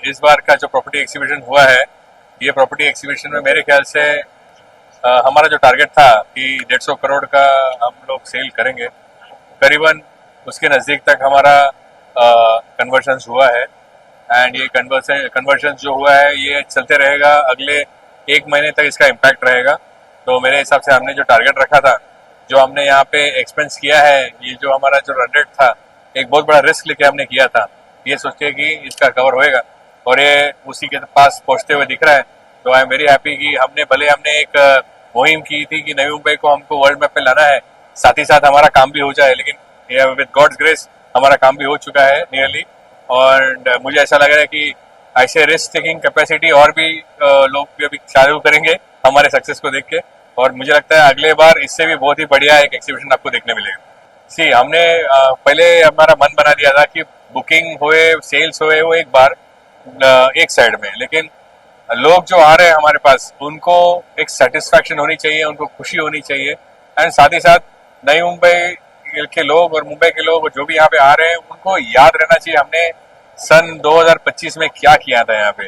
इस बार का जो प्रॉपर्टी एक्सिबिशन हुआ है, ये प्रॉपर्टी एक्सिबिशन में मेरे ख्याल से हमारा जो टारगेट था कि 150 करोड़ का हम लोग सेल करेंगे, करीबन उसके नज़दीक तक हमारा कन्वर्शन हुआ है। एंड ये कन्वर्शन जो हुआ है ये चलते रहेगा, अगले 1 महीने तक इसका इम्पैक्ट रहेगा। तो मेरे हिसाब से हमने जो टारगेट रखा था, जो हमने यहाँ पे एक्सपेंस किया है, ये जो हमारा जो रन रेट था, एक बहुत बड़ा रिस्क लेके हमने किया था, ये सोच के कि इसका कवर होएगा और ये उसी के पास पहुंचते हुए दिख रहा है। तो आई एम वेरी हैप्पी कि हमने एक मुहिम की थी कि नवी मुंबई को हमको वर्ल्ड मैप पे लाना है, साथ ही साथ हमारा काम भी हो जाए, लेकिन विद गॉड्स ग्रेस हमारा काम भी हो चुका है नियरली। और मुझे ऐसा लग रहा है कि ऐसे रिस्क टेकिंग कैपेसिटी और भी लोग भी अभी चालू करेंगे हमारे सक्सेस को देख के, और मुझे लगता है अगले बार इससे भी बहुत ही बढ़िया एक एक्सिबिशन आपको देखने मिलेगा। सी हमने पहले हमारा मन बना दिया था कि बुकिंग हुए, सेल्स हुए वो एक बार एक साइड में, लेकिन लोग जो आ रहे हैं हमारे पास उनको एक सेटिस्फैक्शन होनी चाहिए, उनको खुशी होनी चाहिए। एंड साथ ही साथ नई मुंबई के लोग और मुंबई के लोग जो भी यहाँ पे आ रहे हैं उनको याद रहना चाहिए हमने सन 2025 में क्या किया था यहाँ पे।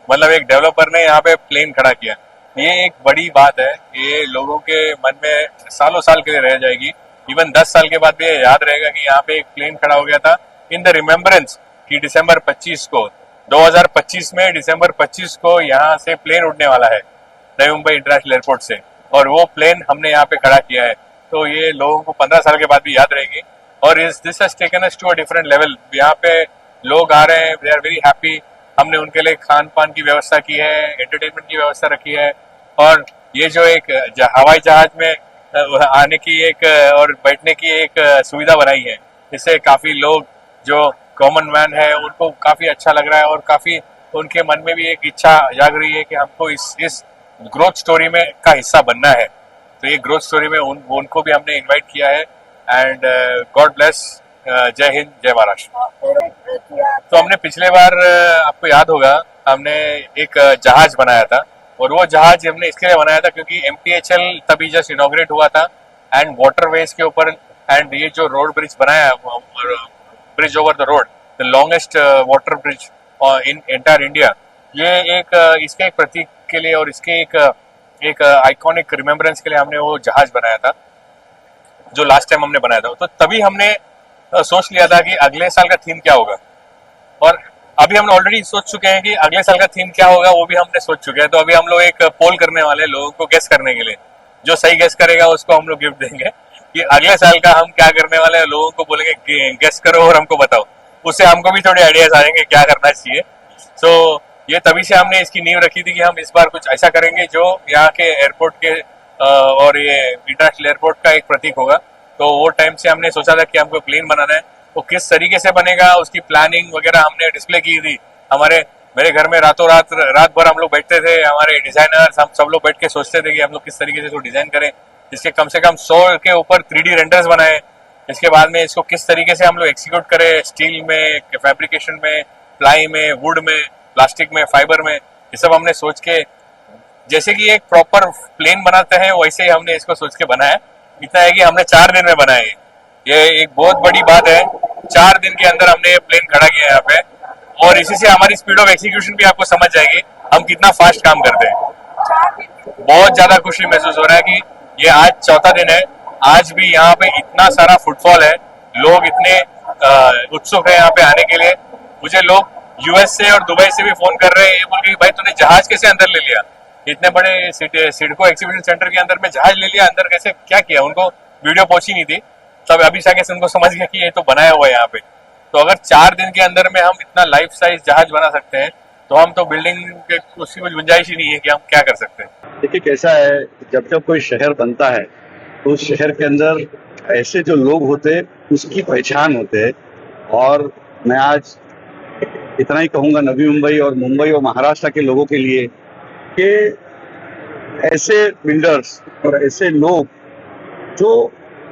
मतलब एक डेवलपर ने यहाँ पे प्लेन खड़ा किया, ये एक बड़ी बात है, ये लोगों के मन में सालों साल के लिए रह जाएगी। इवन 10 साल के बाद भी याद रहेगा कि यहाँ पे एक प्लेन खड़ा हो गया था इन द रिमेम्बरेंस कि दिसंबर 25 को 2025 में दिसंबर 25 को यहाँ से प्लेन उड़ने वाला है नई मुंबई इंटरनेशनल एयरपोर्ट से, और वो प्लेन हमने यहाँ पे खड़ा किया है। तो ये लोगों को 15 साल के बाद भी याद रहेगी। और this has taken us to a different level. यहाँ पे लोग आ रहे हैं, दे आर वेरी हैप्पी। हमने उनके लिए खान पान की व्यवस्था की है, एंटरटेनमेंट की व्यवस्था रखी है, और ये जो एक हवाई जहाज में आने की एक और बैठने की एक सुविधा बनाई है, इससे काफी लोग जो कॉमन मैन है उनको काफी अच्छा लग रहा है, और काफी उनके मन में भी एक इच्छा जाग रही है कि हमको इस ग्रोथ स्टोरी में का हिस्सा बनना है। तो ये ग्रोथ स्टोरी में उनको भी हमने इनवाइट किया है। एंड गॉड ब्लेस, जय हिंद, जय महाराष्ट्र। तो हमने पिछले बार आपको याद होगा हमने एक जहाज बनाया था, और वो जहाज हमने इसके लिए बनाया था क्योंकि MTHL तभी जस्ट इनॉग्रेट हुआ था, एंड वाटरवेज के ऊपर, एंड ये जो रोड ब्रिज बनाया, bridge over the road, the longest water bridge in entire India, ये एक इसके एक प्रतीक के लिए और इसके एक आइकॉनिक रिमेम्बरेंस के लिए हमने वो जहाज बनाया था, जो लास्ट टाइम हमने बनाया था। तो तभी हमने सोच लिया था कि अगले साल का थीम क्या होगा, और अभी हम ऑलरेडी सोच चुके हैं कि अगले साल का थीम क्या होगा, वो भी हमने सोच चुके हैं। तो अभी हम लोग एक पोल करने वाले हैं लोगों को गेस करने के लिए, जो सही गेस करेगा उसको हम लोग गिफ्ट देंगे कि अगले साल का हम क्या करने वाले हैं। लोगों को बोलेंगे गेस करो और हमको बताओ, उससे हमको भी थोड़े आइडियाज आएंगे क्या करना चाहिए। सो ये तभी से हमने इसकी नींव रखी थी कि हम इस बार कुछ ऐसा करेंगे जो यहाँ के एयरपोर्ट के और ये इंटरनेशनल एयरपोर्ट का एक प्रतीक होगा। तो वो टाइम से हमने सोचा था कि हमको प्लेन बनाना है, वो किस तरीके से बनेगा उसकी प्लानिंग वगैरह हमने डिस्प्ले की थी। मेरे घर में रात भर हम लोग बैठते थे, हमारे डिजाइनर्स, हम सब लोग बैठ के सोचते थे कि हम लोग किस तरीके से इसको डिजाइन करें, जिसके कम से कम 100 के ऊपर 3D रेंडर्स बनाए। इसके बाद में इसको किस तरीके से हम लोग एक्सिक्यूट करें, स्टील में, फैब्रिकेशन में, प्लाई में, वुड में, प्लास्टिक में, फाइबर में, ये सब हमने सोच के, जैसे कि एक प्रॉपर प्लेन बनाते हैं वैसे ही हमने इसको सोच के बनाया। इतना है कि हमने 4 दिन में बनाया, ये एक बहुत बड़ी बात है। 4 दिन के अंदर हमने ये प्लेन खड़ा किया यहाँ पे, और इसी से हमारी स्पीड ऑफ एक्सिक्यूशन भी आपको समझ जाएगी हम कितना फास्ट काम करते हैं। बहुत ज्यादा खुशी महसूस हो रहा है कि ये आज चौथा दिन है, आज भी यहाँ पे इतना सारा फुटफॉल है, लोग इतने उत्सुक है यहाँ पे आने के लिए। मुझे लोग US से और दुबई से भी फोन कर रहे हैं, ये बोल के भाई तूने जहाज कैसे अंदर ले लिया, इतने बड़े सिडको एक्सिबिशन सेंटर के अंदर में जहाज ले लिया, अंदर कैसे क्या किया। उनको वीडियो पहुंची नहीं थी, तब अभी से उनको समझ गया कि ये तो बनाया हुआ है यहाँ पे। तो अगर 4 दिन के अंदर में हम इतना लाइफ साइज जहाज बना सकते हैं, तो हम तो बिल्डिंग के उसकी कुछ गुंजाइश ही नहीं है कि हम क्या कर सकते हैं। देखिए कैसा है, जब कोई शहर बनता है तो उस शहर के अंदर ऐसे जो लोग होते हैं उसकी पहचान होते हैं। और मैं आज इतना ही कहूँगा नवी मुंबई और मुंबई और महाराष्ट्र के लोगों के लिए कि ऐसे बिल्डर्स और ऐसे लोग जो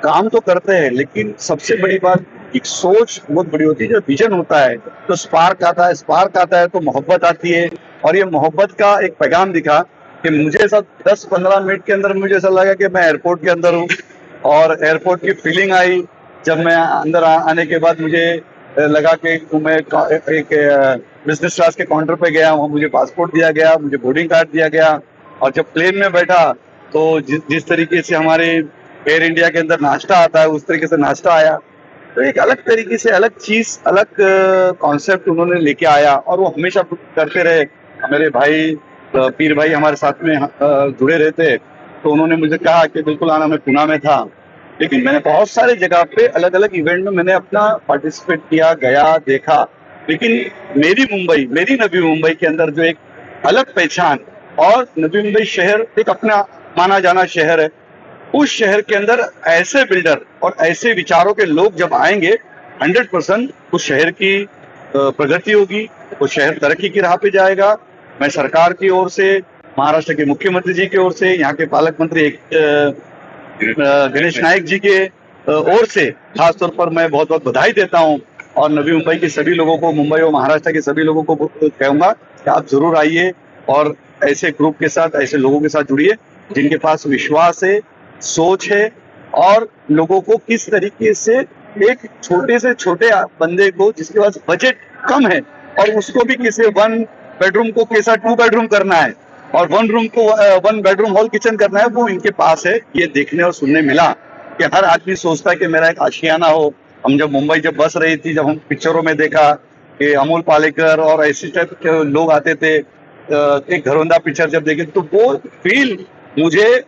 काम तो करते हैं, लेकिन सबसे बड़ी बात एक सोच बहुत बड़ी होती है। जब विजन होता है तो स्पार्क आता है तो मोहब्बत आती है। और ये मोहब्बत का एक पैगाम दिखा कि मुझे ऐसा 10-15 मिनट के अंदर मुझे ऐसा लगा कि मैं एयरपोर्ट के अंदर हूँ, और एयरपोर्ट की फीलिंग आई। जब मैं अंदर आने के बाद मुझे लगा के मैं एक बिजनेस क्लास के काउंटर पे गया, वहाँ मुझे पासपोर्ट दिया गया, मुझे बोर्डिंग कार्ड दिया गया, और जब प्लेन में बैठा तो जिस तरीके से हमारे एयर इंडिया के अंदर नाश्ता आता है उस तरीके से नाश्ता आया। तो एक अलग तरीके से अलग चीज, अलग कॉन्सेप्ट उन्होंने लेके आया, और वो हमेशा करते रहे। मेरे भाई पीर भाई हमारे साथ में जुड़े रहते, तो उन्होंने मुझे कहा कि बिल्कुल आना। मैं पुणे में था, लेकिन मैंने बहुत सारे जगह पे अलग अलग इवेंट में मैंने अपना पार्टिसिपेट किया, गया, देखा, लेकिन मेरी नवी मुंबई के अंदर जो एक अलग पहचान, और नवी मुंबई शहर एक अपना माना जाना शहर है, उस शहर के अंदर ऐसे बिल्डर और ऐसे विचारों के लोग जब आएंगे 100% उस शहर की प्रगति होगी, वो शहर तरक्की की राह पे जाएगा। मैं सरकार की ओर से, महाराष्ट्र के मुख्यमंत्री जी की ओर से, यहाँ के पालक मंत्री गणेश नायक जी के ओर से खासतौर पर मैं बहुत बहुत बधाई देता हूँ, और नवी मुंबई के सभी लोगों को, मुंबई और महाराष्ट्र के सभी लोगों को कहूंगा कि आप जरूर आइए और ऐसे ग्रुप के साथ, ऐसे लोगों के साथ जुड़िए जिनके पास विश्वास है, सोच है, और लोगों को किस तरीके से एक छोटे से छोटे बंदे को जिसके पास बजट कम है और उसको भी किसी 1 बेडरूम को कैसा 2 बेडरूम करना है, और 1 रूम को 1 बेडरूम हॉल किचन करना है, वो इनके पास है। ये देखने और सुनने मिला कि हर आदमी सोचता है कि मेरा एक आशियाना हो। हम जब मुंबई जब बस रही थी, जब हम पिक्चरों में देखा कि अमोल पालेकर और ऐसे टाइप के लोग आते थे, एक घरौंदा पिक्चर जब देखे, तो वो फील मुझे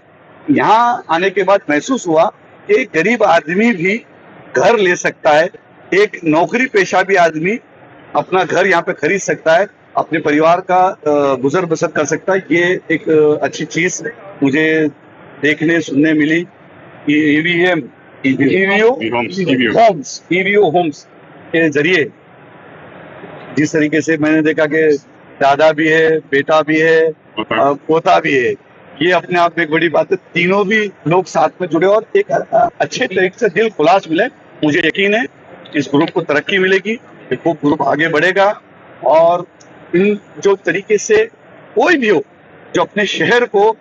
यहाँ आने के बाद महसूस हुआ कि एक गरीब आदमी भी घर ले सकता है, एक नौकरी पेशा भी आदमी अपना घर यहाँ पे खरीद सकता है, अपने परिवार का गुजर बसर कर सकता है। ये एक अच्छी चीज मुझे देखने सुनने मिली। ईवीओ होम्स के जरिए जिस तरीके से मैंने देखा कि दादा भी है, बेटा भी है, पोता भी है, ये अपने आप में एक बड़ी बात है। तीनों भी लोग साथ में जुड़े और एक अच्छे तरीके से दिल खुलास मिले। मुझे यकीन है इस ग्रुप को तरक्की मिलेगी, वो ग्रुप आगे बढ़ेगा, और इन जो तरीके से कोई भी हो जो अपने शहर को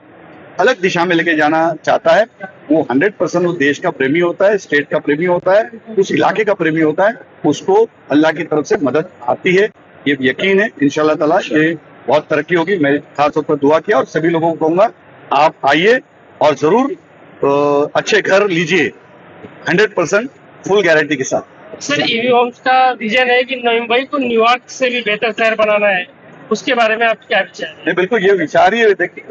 अलग दिशा में लेके जाना चाहता है, वो 100% वो देश का प्रेमी होता है, स्टेट का प्रेमी होता है, उस इलाके का प्रेमी होता है, उसको अल्लाह की तरफ से मदद आती है। ये यकीन है इंशाल्लाह ताला ये बहुत तरक्की होगी। मैं खास तौर पर दुआ किया और सभी लोगों को कहूंगा आप आइए और जरूर अच्छे घर लीजिए 100% फुल गारंटी के साथ। सर, ईवी होम्स का विजन है कि मुंबई को न्यूयॉर्क से भी बेहतर शहर बनाना है, उसके बारे में आप क्या विचार है? नहीं, बिल्कुल ये विचार ही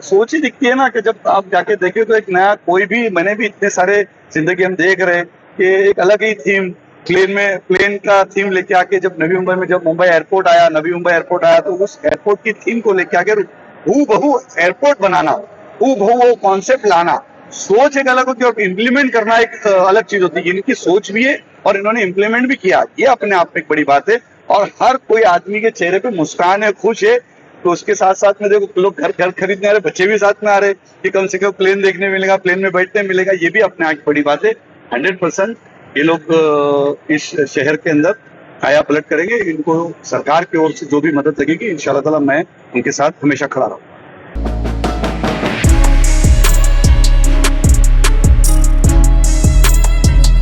सोच ही दिखती है ना कि जब आप जाके देखे तो एक नया कोई भी, मैंने भी इतने सारे जिंदगी हम देख रहे हैं कि एक अलग ही थीम, प्लेन का थीम लेके आके जब नवी मुंबई में, जब नवी मुंबई एयरपोर्ट आया तो उस एयरपोर्ट की थीम को लेके आके हूबहू एयरपोर्ट बनाना, हूबहू वो कॉन्सेप्ट लाना, सोच एक अलग होती है और इम्प्लीमेंट करना एक अलग चीज होती है। इनकी सोच भी है और इन्होंने इम्प्लीमेंट भी किया, ये अपने आप में एक बड़ी बात है। और हर कोई आदमी के चेहरे पे मुस्कान है, खुश है। तो उसके साथ साथ में देखो लोग घर खरीदने आ रहे, बच्चे भी साथ में आ रहे कि कम से कम प्लेन देखने मिलेगा, प्लेन में बैठने मिलेगा, ये भी अपने आप बड़ी बात है। 100% ये लोग इस शहर के अंदर काया पलट करेंगे। इनको सरकार की ओर से जो भी मदद लगेगी इंशाल्लाह ताला मैं उनके साथ हमेशा खड़ा रहूंगा।